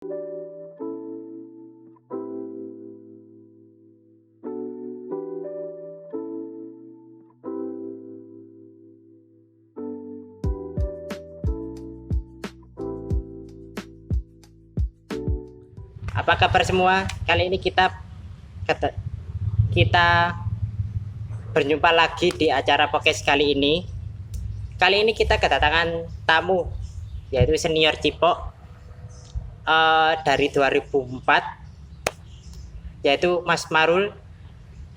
Apa kabar semua? Kali ini kita berjumpa lagi di acara podcast kali ini. Kali ini kita kedatangan tamu, yaitu senior Cipok dari 2004, yaitu Mas Marul,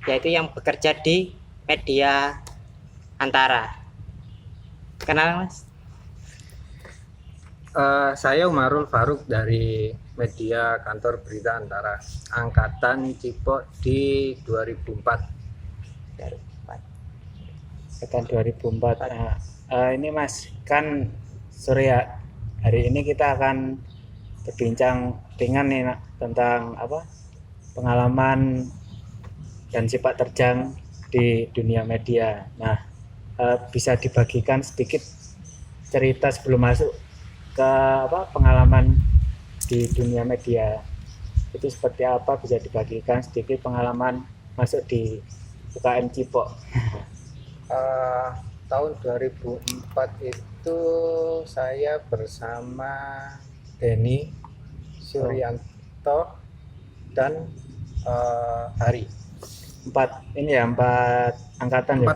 yaitu yang bekerja di media Antara. Kenal, Mas? Saya Umarul Faruk dari media kantor berita Antara, angkatan Cipok di 2004. Angkatan 2004. Ini Mas, kan sore ya. Hari ini kita akan berbincang ringan nih tentang pengalaman dan sepak terjang di dunia media. Nah, bisa dibagikan sedikit cerita sebelum masuk ke pengalaman di dunia media itu seperti apa, bisa dibagikan sedikit pengalaman masuk di UKM Cipok. Tahun 2004 itu saya bersama Denny Suryanto dan Hari. Empat angkatan. Empat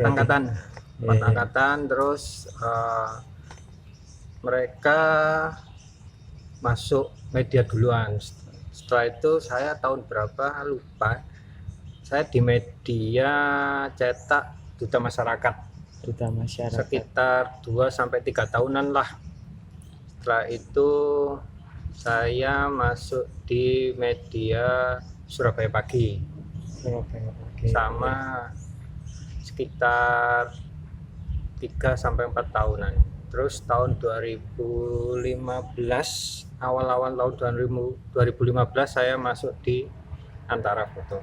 angkatan, terus mereka masuk media duluan. Setelah itu saya tahun berapa lupa, saya di media cetak Duta Masyarakat sekitar 2-3 tahunan lah. Setelah itu saya masuk di media Surabaya Pagi sama sekitar 3-4 tahunan. Terus tahun 2015, awal-awal tahun 2015 saya masuk di Antara Foto.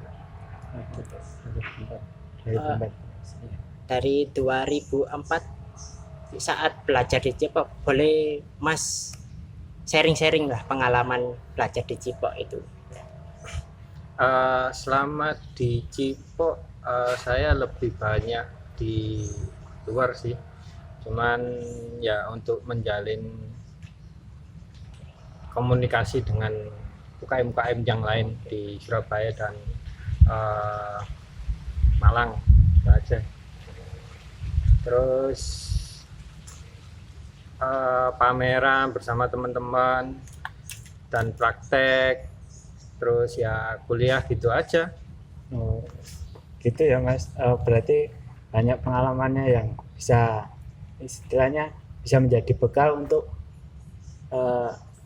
Dari 2004 saat belajar di Cipok, boleh Mas sharing-sharing lah pengalaman belajar di Cipok itu. Selama di Cipok saya lebih banyak di luar sih, cuman ya untuk menjalin komunikasi dengan UKM-UKM yang lain di Surabaya dan Malang, itu aja. Terus pameran bersama teman-teman dan praktek, terus ya kuliah gitu aja. Oh, gitu ya Mas. Berarti banyak pengalamannya yang bisa istilahnya bisa menjadi bekal untuk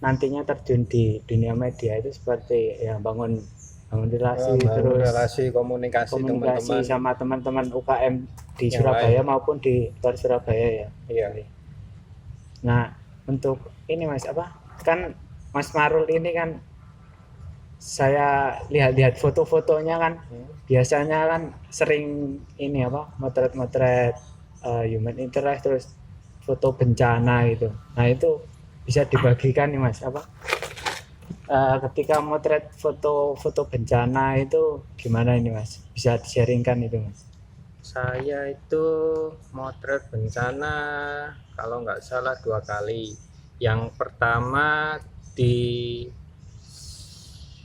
nantinya terjun di dunia media itu, seperti ya bangun relasi, komunikasi teman-teman sama teman-teman UKM di yang Surabaya lain, maupun di luar Surabaya ya. Iya. Nah, untuk ini Mas, kan Mas Marul ini kan saya lihat foto-fotonya kan biasanya kan sering ini motret human interest, terus foto bencana gitu. Nah, itu bisa dibagikan nih Mas, ketika motret foto bencana itu gimana ini Mas? Bisa di-sharingkan itu Mas? Saya itu motret bencana kalau nggak salah 2 kali. Yang pertama di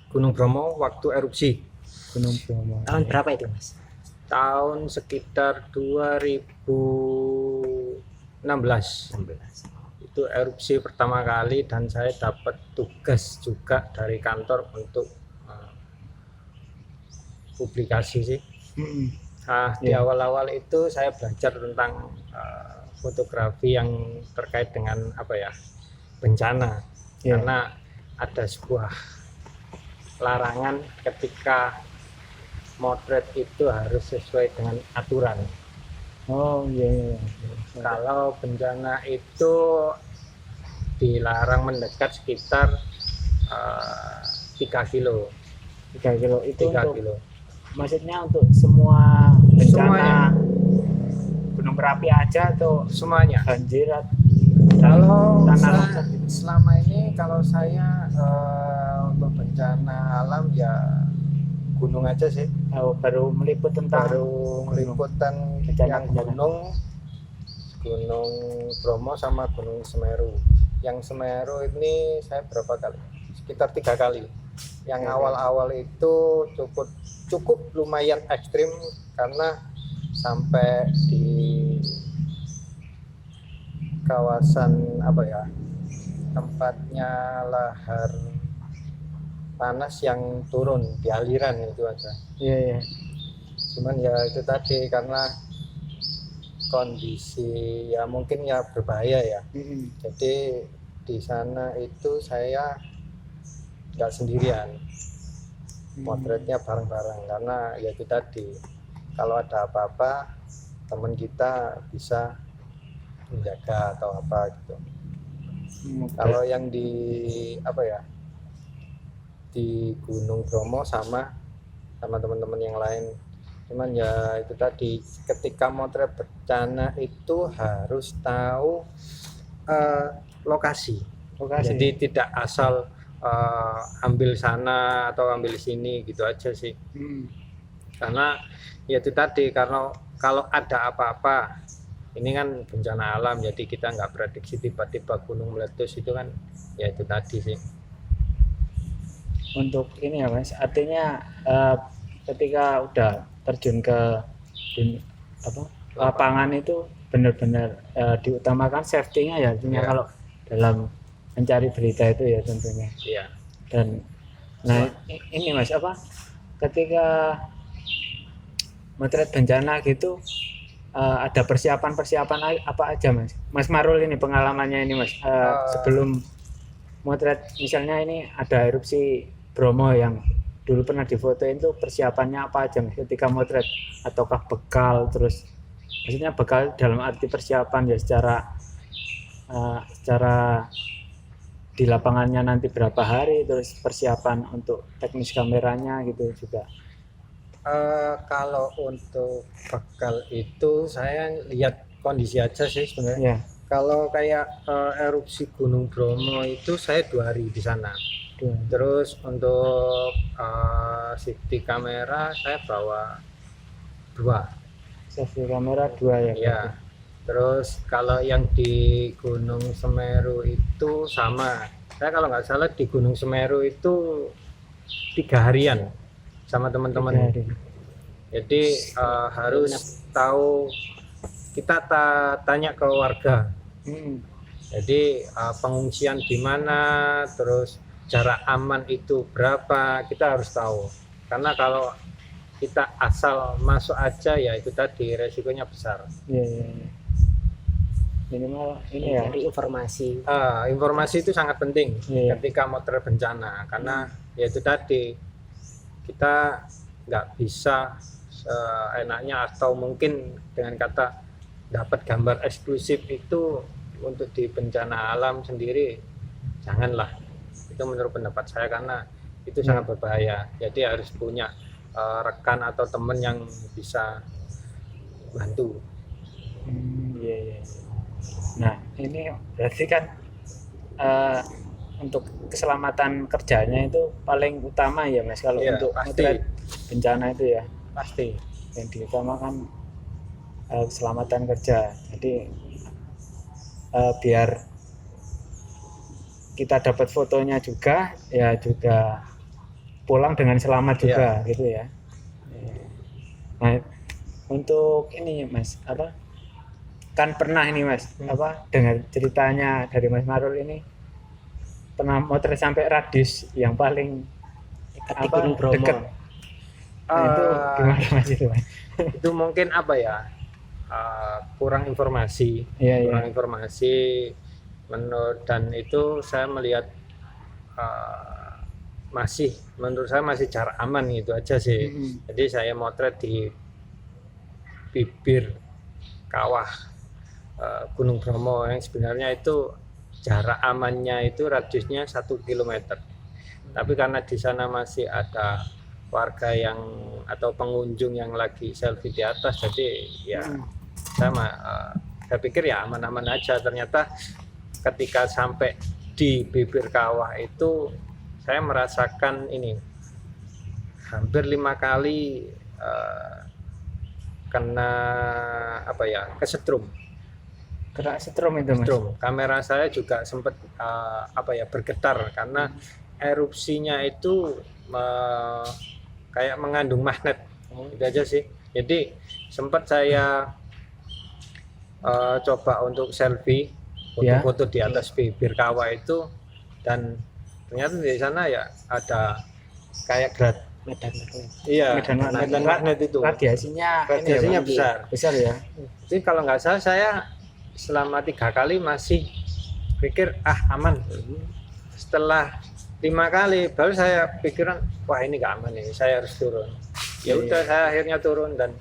Gunung Bromo waktu erupsi. Gunung Bromo. Tahun berapa itu Mas? Tahun sekitar 2016. Itu erupsi pertama kali dan saya dapat tugas juga dari kantor untuk publikasi sih. Di awal-awal itu saya belajar tentang fotografi yang terkait dengan bencana, karena ada sebuah larangan ketika motret itu harus sesuai dengan aturan. Oh iya. Kalau bencana itu dilarang mendekat sekitar 3 kilo. 3 kilo itu 3 untuk kilo. Maksudnya untuk semua bencana Semuanya. gunung berapi aja atau Semuanya. banjir Kalau tanah saya, longsor gitu? selama ini kalau saya untuk bencana alam ya gunung aja sih. Oh, baru meliput tentang Baru meliputan yang Bencana-bencana. Gunung Bromo sama Gunung Semeru. Yang Semeru ini saya berapa kali? Sekitar 3 kali. Yang Oke. awal-awal itu cukup lumayan ekstrim karena sampai di kawasan apa ya, tempatnya lahar panas yang turun di aliran itu aja. Iya, iya. Cuman ya itu tadi karena kondisi ya mungkin ya berbahaya ya. Jadi di sana itu saya nggak sendirian, motretnya bareng-bareng karena ya itu tadi kalau ada apa-apa teman kita bisa menjaga atau apa gitu. Kalau yang di apa ya, di Gunung Bromo sama teman-teman yang lain, cuman ya itu tadi ketika motret bencana itu harus tahu lokasi. Lokasi. Jadi tidak asal ambil sana atau ambil sini gitu aja sih. Karena ya itu tadi, karena kalau ada apa-apa ini kan bencana alam, jadi kita nggak prediksi tiba-tiba gunung meletus itu kan, ya itu tadi sih. Untuk ini ya Mas, artinya ketika udah terjun ke lapangan itu benar-benar diutamakan safety-nya ya, artinya Ya. kalau dalam mencari berita itu ya tentunya. Iya. Dan nah ini Mas, ketika motret bencana gitu ada persiapan apa aja Mas Marul ini pengalamannya ini Mas, sebelum motret misalnya ini ada erupsi Bromo yang dulu pernah difotoin, tuh persiapannya apa aja Mas ketika motret, ataukah bekal, terus maksudnya bekal dalam arti persiapan ya secara di lapangannya nanti berapa hari, terus persiapan untuk teknis kameranya gitu juga. Kalau untuk bekal itu saya lihat kondisi aja sih sebenarnya. Ya. Kalau kayak erupsi Gunung Bromo itu saya 2 hari di sana. Terus untuk safety kamera saya bawa 2. Safety kamera 2 ya. Ya. Terus kalau yang di Gunung Semeru itu sama. Saya kalau nggak salah di Gunung Semeru itu 3 harian sama teman-teman. Jadi harus tahu, kita tanya ke warga. Jadi pengungsian di mana, terus jarak aman itu berapa, kita harus tahu. Karena kalau kita asal masuk aja ya itu tadi resikonya besar. Iya. Minimal ini ya. Dari informasi. Informasi itu sangat penting ketika motret bencana, karena ya itu tadi kita nggak bisa enaknya atau mungkin dengan kata dapat gambar eksklusif itu untuk di bencana alam sendiri, janganlah. Itu menurut pendapat saya, karena itu sangat berbahaya. Jadi harus punya rekan atau teman yang bisa bantu. Iya. Nah ini berarti kan untuk keselamatan kerjanya itu paling utama ya Mas, kalau untuk motret bencana itu ya pasti yang diutamakan keselamatan kerja. Jadi biar kita dapat fotonya juga ya, juga pulang dengan selamat juga gitu ya. Nah untuk ini Mas, kan pernah ini Mas, dengar ceritanya dari Mas Marul ini pernah motret sampai radius yang paling dekat. Nah, itu gimana Mas itu Mas? Itu mungkin kurang informasi. Kurang informasi dan itu saya melihat menurut saya masih jarak aman gitu aja sih. Jadi saya motret di bibir kawah Gunung Bromo yang sebenarnya itu jarak amannya itu radiusnya 1 km. Tapi karena di sana masih ada warga yang atau pengunjung yang lagi selfie di atas, jadi ya saya pikir ya aman-aman aja. Ternyata ketika sampai di bibir kawah itu saya merasakan ini hampir 5 kali kena apa ya, kesetrum. Kena setrum itu mas. Setrum. Kamera saya juga sempat apa ya, bergetar karena erupsinya itu kayak mengandung magnet. Itu aja sih. Jadi sempat saya coba untuk selfie, foto-foto di atas bibir kawah itu, dan ternyata di sana ya ada kayak medan magnet. iya, Medan magnet itu. Radiasinya Radiasinya ini besar. besar ya. Jadi kalau nggak salah saya selama 3 kali masih pikir aman. Setelah 5 kali baru saya pikiran, wah ini nggak aman ini, saya harus turun. Ya udah, saya akhirnya turun, dan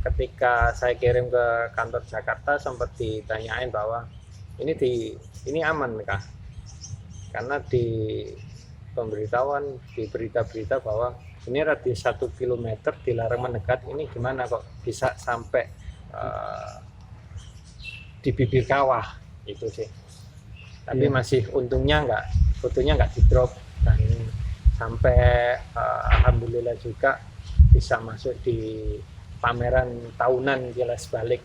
ketika saya kirim ke kantor Jakarta sempat ditanyain bahwa ini aman kah? Karena di pemberitahuan, di berita-berita bahwa ini radius 1 km dilarang mendekat, ini gimana kok bisa sampai di bibir kawah itu sih. Tapi masih untungnya fotonya nggak di drop, dan sampai alhamdulillah juga bisa masuk di pameran tahunan kilas balik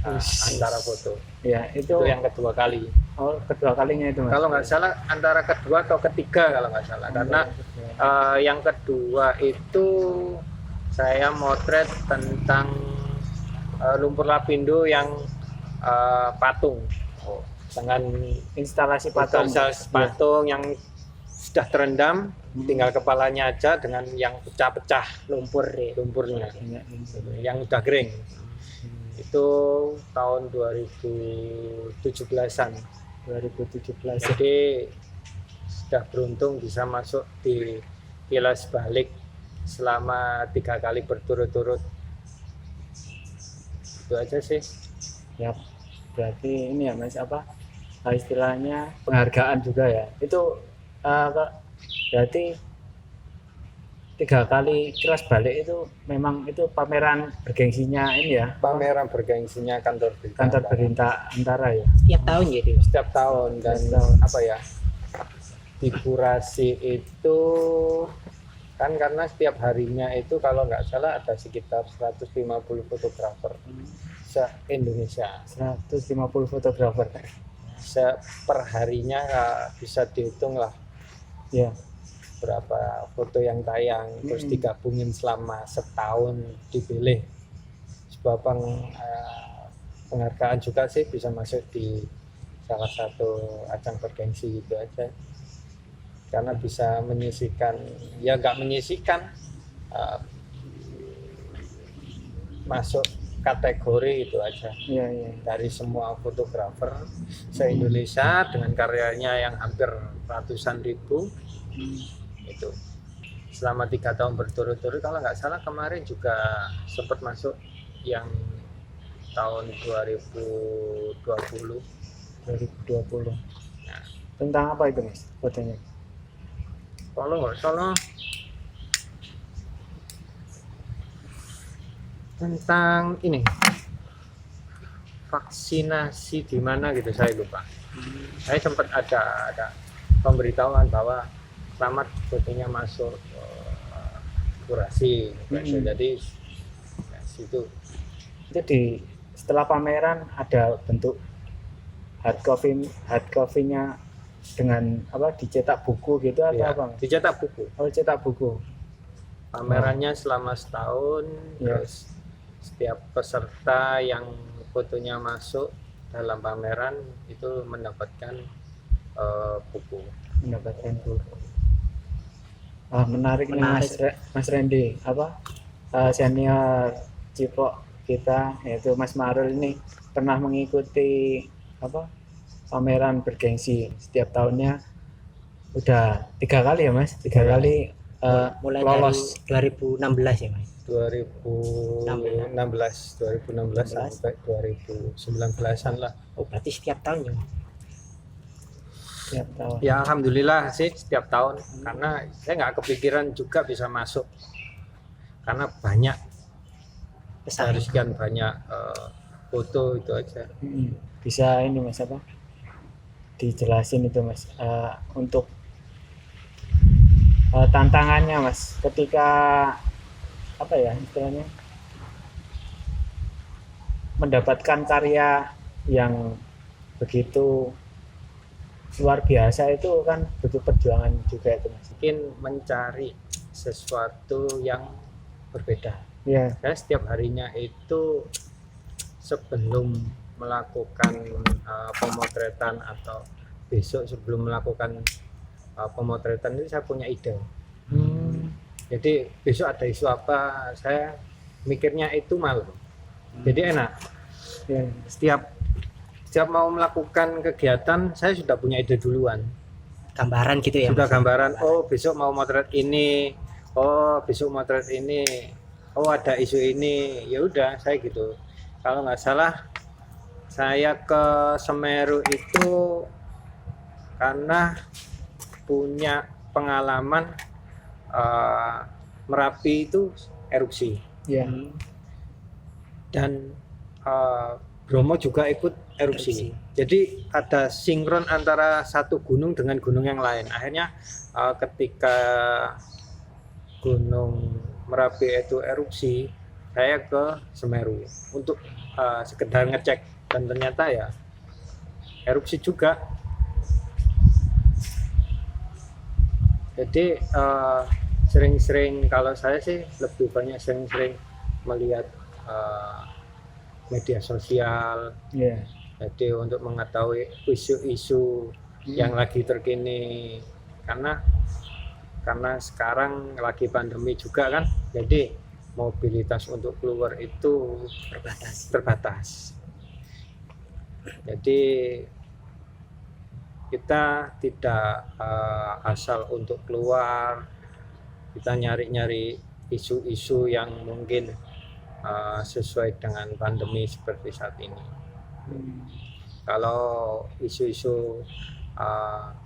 antara foto. Ya, itu Itu yang kedua kali. oh, kedua kalinya itu mas. Kalau nggak salah antara kedua atau ketiga kalau nggak salah, karena yang kedua itu saya motret tentang lumpur lapindo yang patung, dengan instalasi patung. patung yang sudah terendam, tinggal kepalanya aja dengan yang pecah-pecah lumpurnya yang udah kering. Itu tahun 2017-an. 2017. Jadi sudah beruntung bisa masuk di kilas balik selama 3 kali berturut-turut. Itu aja sih. Ya, berarti ini ya mas, apa istilahnya penghargaan juga ya. Itu berarti 3 kali kilas balik itu memang itu pameran bergengsinya ini ya, Pameran bergengsinya kantor berita antara ya. Setiap tahun jadi setiap tahun, dan apa ya, di Kurasi itu kan karena setiap harinya itu kalau nggak salah ada sekitar 150 fotografer se-Indonesia. 150 fotografer Perharinya bisa dihitung lah ya. berapa foto yang tayang, terus digabungin selama setahun, dipilih sebuah penghargaan juga sih, bisa masuk di salah satu ajang bergengsi gitu aja, karena bisa menyisikan, ya nggak menyisikan, masuk kategori itu aja. Iya, iya. Dari semua fotografer se-Indonesia dengan karyanya yang hampir ratusan ribu, itu selama 3 tahun berturut-turut. Kalau nggak salah kemarin juga sempat masuk yang tahun 2020. Nah, tentang apa itu mas fotonya? Kalau nggak salah tentang ini, vaksinasi di mana gitu, saya lupa. Saya sempat ada pemberitahuan bahwa selamat fotonya masuk kurasi, jadi ya, situ. Itu setelah pameran ada bentuk hard copy-nya dengan apa, dicetak buku gitu atau Ya, apa? dicetak buku. Oh, cetak buku. Pamerannya selama setahun, terus setiap peserta yang fotonya masuk dalam pameran itu mendapatkan buku. Mendapatkan buku. Wah, menarik nih Mas Randy, apa senior Cipok kita yaitu Mas Marul ini pernah mengikuti apa pameran bergengsi setiap tahunnya, udah 3 kali ya Mas, 3 kali mulai lolos. dari 2016 ya mas. 2016 sampai 2019-an lah. Oh berarti setiap tahun ya. Setiap tahun. Ya alhamdulillah sih setiap tahun, karena saya nggak kepikiran juga bisa masuk, karena banyak, Besar. dari sekian banyak foto itu aja. Bisa ini mas apa dijelasin itu mas untuk tantangannya mas ketika apa ya istilahnya mendapatkan karya yang begitu luar biasa itu kan butuh perjuangan juga itu mas. Mungkin mencari sesuatu yang berbeda. Ya. Saya setiap harinya itu sebelum melakukan pemotretan atau besok sebelum melakukan pemotretan itu saya punya ide. Jadi besok ada isu apa, saya mikirnya itu malam. Jadi enak. Ya. Setiap mau melakukan kegiatan saya sudah punya ide duluan. Gambaran gitu ya. Sudah Mas? gambaran. Oh besok mau motret ini. Oh besok motret ini. Oh ada isu ini. Ya udah saya gitu. Kalau nggak salah saya ke Semeru itu karena punya pengalaman Merapi itu erupsi. Ya. Dan Bromo juga ikut erupsi. Jadi ada sinkron antara satu gunung dengan gunung yang lain. Akhirnya ketika Gunung Merapi itu erupsi, saya ke Semeru untuk sekedar ngecek, dan ternyata ya erupsi juga. Jadi sering-sering, kalau saya sih lebih banyak sering-sering melihat media sosial. Ya. Jadi untuk mengetahui isu-isu yang lagi terkini, karena sekarang lagi pandemi juga kan, jadi mobilitas untuk keluar itu terbatas. Jadi kita tidak asal untuk keluar, kita nyari-nyari isu-isu yang mungkin sesuai dengan pandemi seperti saat ini. Kalau isu-isu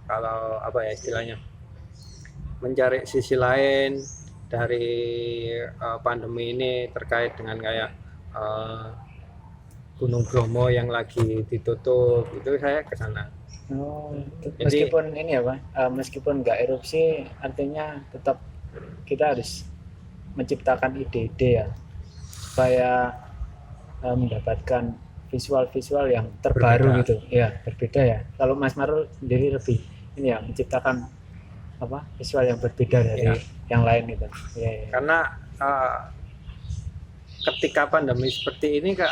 kalau apa ya istilahnya, mencari sisi lain dari pandemi ini terkait dengan kayak Gunung Bromo yang lagi ditutup, itu saya ke sana. Oh, Jadi- meskipun ini ya Pak, meskipun nggak erupsi, artinya tetap kita harus menciptakan ide-ide ya, supaya mendapatkan visual-visual yang terbaru Berbeda. gitu, ya berbeda ya. Kalau Mas Marul sendiri lebih ini ya menciptakan apa visual yang berbeda dari Ya. yang lain gitu. Ya, ya. Karena ketika pandemi seperti ini Kak,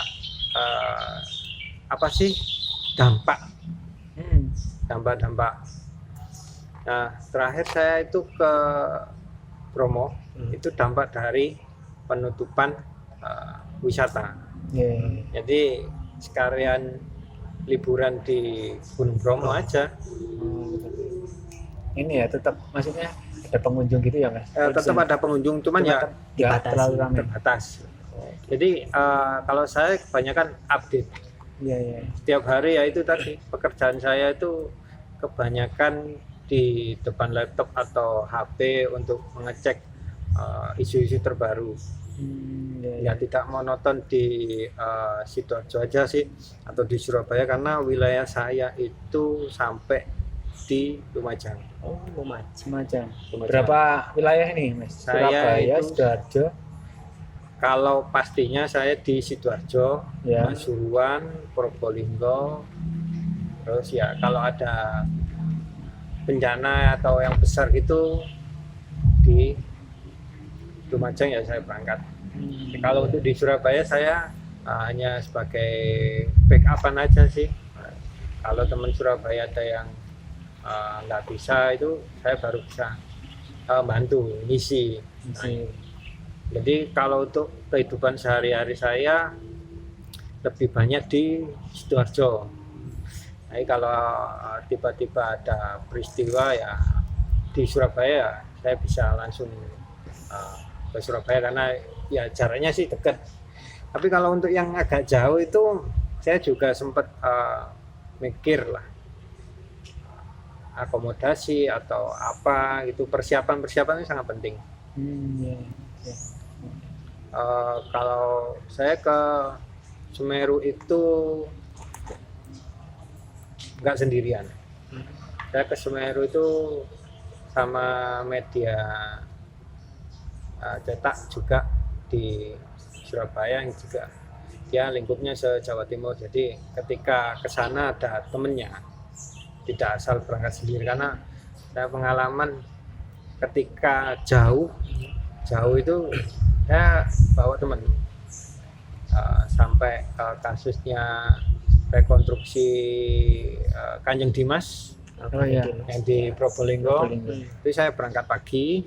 apa sih dampak. Nah terakhir saya itu ke Bromo, itu dampak dari penutupan wisata. Ya, ya. Jadi sekalian liburan di Gunung Bromo aja. Ini ya tetap maksudnya ada pengunjung gitu ya Mas? Tetap ada pengunjung, cuman ya nggak dibatasi. terlalu ramai. terbatas. Jadi kalau saya kebanyakan update Iya, iya. setiap hari, ya itu tadi pekerjaan saya itu kebanyakan di depan laptop atau HP untuk mengecek isu-isu terbaru. Iya, Ya tidak monoton di Sidoarjo aja sih atau di Surabaya, karena wilayah saya itu sampai di Lumajang. Oh, Lumajang. semacam. Berapa wilayah ini Mas? Saya Surabaya, itu- Sidoarjo, Kalau pastinya saya di Sidoarjo, ya. Pasuruan, Probolinggo, terus ya kalau ada bencana atau yang besar gitu di Lumajang ya saya berangkat. Kalau untuk di Surabaya saya hanya sebagai backupan aja sih. Kalau teman Surabaya ada yang nggak bisa, itu saya baru bisa bantu ngisi. Jadi kalau untuk kehidupan sehari-hari saya lebih banyak di Sidoarjo. Jadi kalau tiba-tiba ada peristiwa ya di Surabaya, saya bisa langsung ke Surabaya karena ya jaraknya sih dekat. Tapi kalau untuk yang agak jauh itu saya juga sempat mikir lah, akomodasi atau apa gitu, persiapan itu sangat penting. Ya. Kalau saya ke Semeru itu nggak sendirian. Saya ke Semeru itu sama media cetak juga di Surabaya yang juga dia lingkupnya se-Jawa Timur. Jadi ketika ke sana ada temennya, tidak asal berangkat sendiri, karena saya pengalaman ketika jauh itu saya bawa teman. Sampai kasusnya rekonstruksi Kanjeng Dimas Oh iya. yang di Probolinggo. Probolinggo. Itu saya berangkat pagi,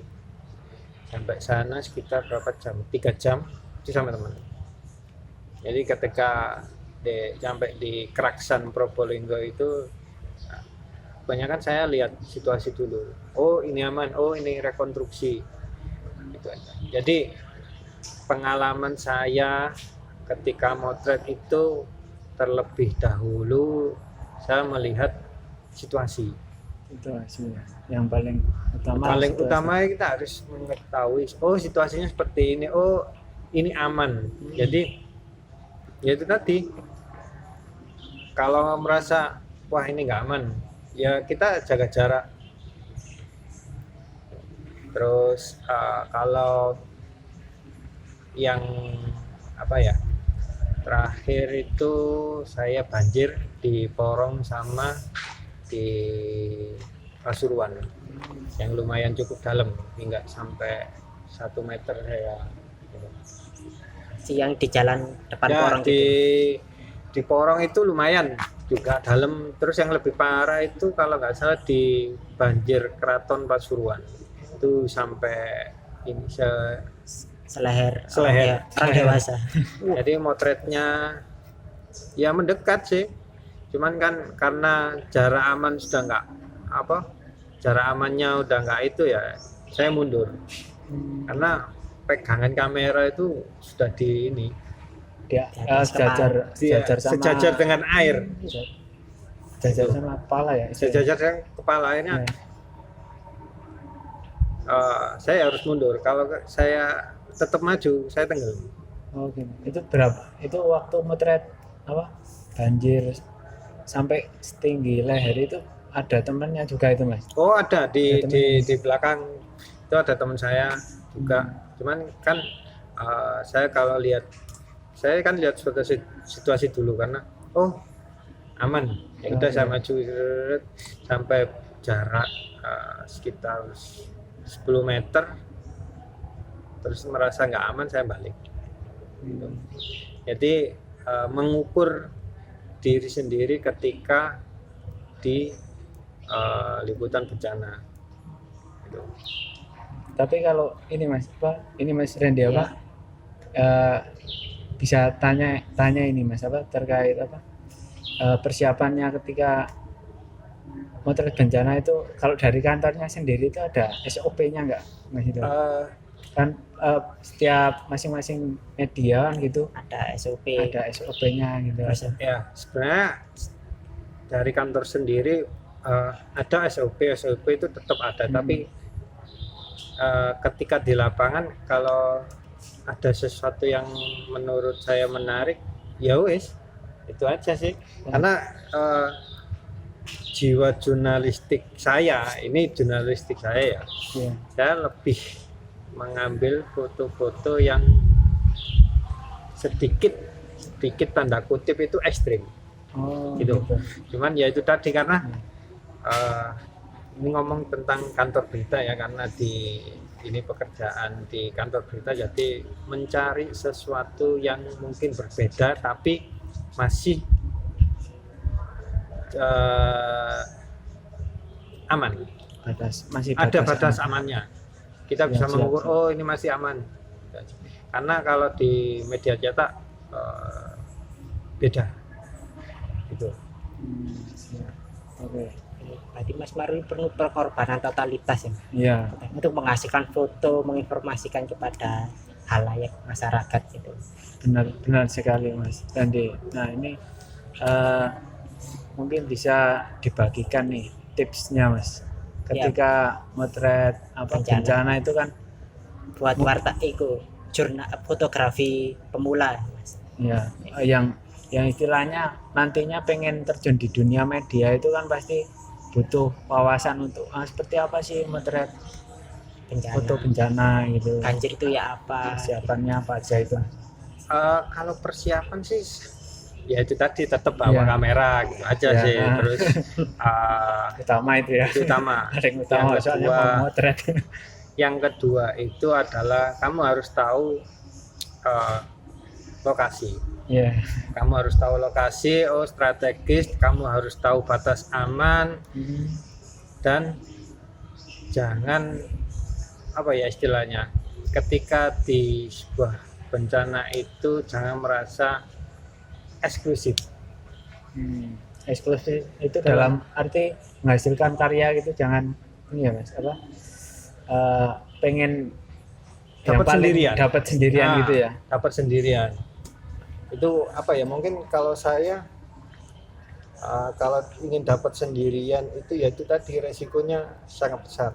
sampai sana sekitar berapa jam? 3 jam itu sama teman. Jadi ketika sampai di Keraksan Probolinggo itu kebanyakan saya lihat situasi dulu. Oh ini aman, oh ini rekonstruksi. Itu aja. Jadi pengalaman saya ketika motret itu terlebih dahulu saya melihat situasi. Itu hasilnya yang paling utama. Paling situasi. utama kita harus mengetahui, oh situasinya seperti ini, oh ini aman. Jadi ya itu tadi, kalau merasa wah ini nggak aman, ya kita jaga jarak. Terus kalau yang apa ya, terakhir itu saya banjir di Porong sama di Pasuruan yang lumayan cukup dalam, hingga sampai 1 meter saya. Yang di jalan depan Ya, Porong di Porong itu lumayan juga dalam. Terus yang lebih parah itu kalau nggak salah di banjir Keraton Pasuruan itu sampai ini seleher orang Seleher. dewasa. Jadi motretnya ya mendekat sih, cuman kan karena jarak aman sudah nggak jarak amannya udah nggak itu, ya saya mundur karena pegangan kamera itu sudah di ini Dia Di atas sejajar dengan air, sejajar sama kepala ya. sejajar dengan kepala airnya. Ya. Saya harus mundur, kalau saya tetap maju saya tenggelam. Oh gitu. Itu berapa? Itu waktu motret banjir sampai setinggi leher itu ada temannya juga itu Mas? Oh ada di Ada temennya. di belakang itu ada teman saya juga. Cuman kan saya kan lihat situasi dulu, karena oh aman ya udah saya maju sampai jarak sekitar 10 meter, terus merasa nggak aman saya balik. Jadi mengukur diri sendiri ketika di liputan bencana gitu. Tapi kalau ini Mas Randy bisa tanya ini Mas terkait persiapannya ketika motret bencana itu, kalau dari kantornya sendiri itu ada SOP-nya nggak Mas itu? Kan setiap masing-masing media kan gitu Ada SOP. ada SOP-nya gitu. Ya sebenarnya dari kantor sendiri ada SOP itu tetap ada, tapi ketika di lapangan kalau ada sesuatu yang menurut saya menarik, ya wes itu aja sih. Karena jiwa jurnalistik saya ya, Iya. saya lebih mengambil foto-foto yang sedikit tanda kutip itu ekstrim. Oh, Gitu. Cuman ya itu tadi, karena ini ngomong tentang kantor berita ya, karena ini pekerjaan di kantor berita, jadi mencari sesuatu yang mungkin berbeda tapi masih aman. Masih Ada batas aman. amannya. Kita bisa Siap, mengukur, siap. oh ini masih aman. Karena kalau di media cetak beda. Gitu. Siap. Oke. Berarti Mas Marwi perlu pengorbanan totalitas ya, Iya. untuk menghasilkan foto, menginformasikan kepada halayak masyarakat gitu. Benar sekali Mas Randy. Nah ini mungkin bisa dibagikan nih tipsnya Mas ketika motret bencana itu kan. Buat warta itu jurnal fotografi pemula Mas. Ya, yang istilahnya nantinya pengen terjun di dunia media itu kan pasti butuh wawasan untuk seperti apa sih motret bencana foto bencana gitu. banjir itu ya apa. Persiapannya apa aja itu. Kalau persiapan sih ya itu tadi tetap bawa Iya. kamera gitu aja Ya, sih. nah. Terus Utama itu ya. itu utama. Paling utama Yang soalnya kedua- mau motret. Yang kedua itu adalah kamu harus tahu lokasi. Ya. Kamu harus tahu lokasi, strategis. Kamu harus tahu batas aman dan jangan apa ya istilahnya. Ketika di sebuah bencana itu jangan merasa eksklusif. Eksklusif itu dalam arti menghasilkan karya gitu, jangan ini ya Mas, apa pengen yang Dapat paling sendirian. dapat sendirian Nah, gitu ya. Dapat sendirian. Itu apa ya? Mungkin kalau saya kalau ingin dapat sendirian itu ya itu tadi resikonya sangat besar.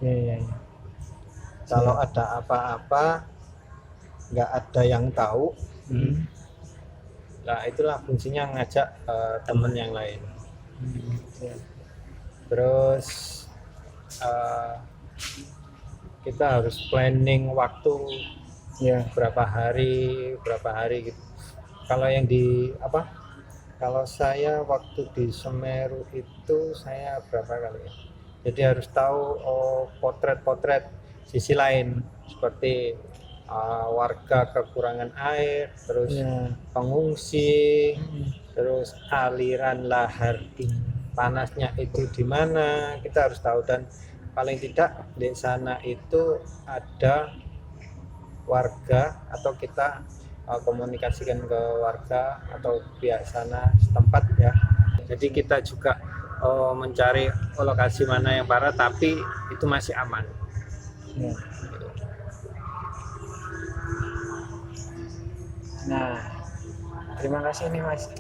Iya. Kalau ada apa-apa nggak ada yang tahu, nah itulah fungsinya ngajak teman yang lain. Ya. Terus kita harus planning waktu Ya. berapa hari gitu. Kalau yang di apa? Kalau saya waktu di Semeru itu saya berapa kali ya? Jadi harus tahu potret sisi lain seperti warga kekurangan air, terus Ya. pengungsi, terus aliran lahar panasnya itu di mana kita harus tahu dan paling tidak di sana itu ada warga atau kita komunikasikan ke warga atau pihak sana setempat ya. Jadi kita juga mencari lokasi mana yang parah tapi itu masih aman. Ya. Nah, terima kasih nih Mas,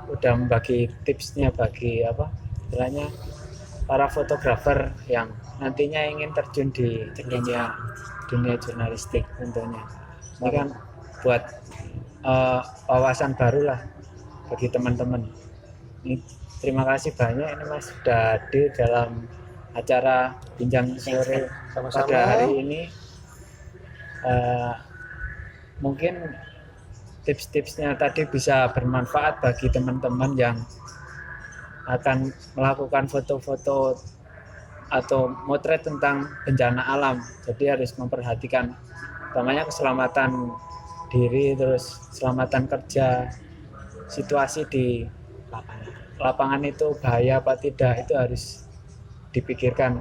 udah membagi tipsnya bagi istilahnya para fotografer yang nantinya ingin terjun di dunia jurnalistik tentunya. Ini kan buat wawasan baru lah bagi teman-teman. Ini terima kasih banyak ini Mas sudah hadir dalam acara Bincang Sore Sama-sama. pada hari ini. Mungkin tips-tipsnya tadi bisa bermanfaat bagi teman-teman yang akan melakukan foto-foto atau motret tentang bencana alam. Jadi harus memperhatikan utamanya keselamatan diri, terus keselamatan kerja, situasi di lapangan itu bahaya apa tidak, itu harus dipikirkan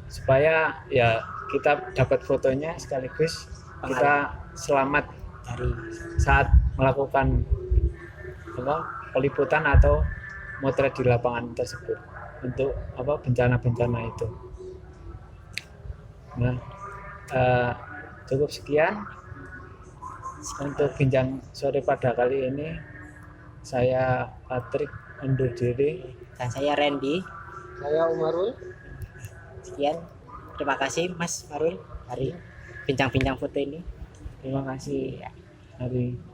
supaya ya kita dapat fotonya sekaligus kita selamat dari saat melakukan peliputan atau motret di lapangan tersebut untuk bencana-bencana itu. Nah, cukup sekian untuk bincang sore pada kali ini. Saya Patrick undur diri. dan saya Randy. Saya Umarul. Sekian, terima kasih Mas Marul hari bincang-bincang foto ini. Terima kasih. Mari.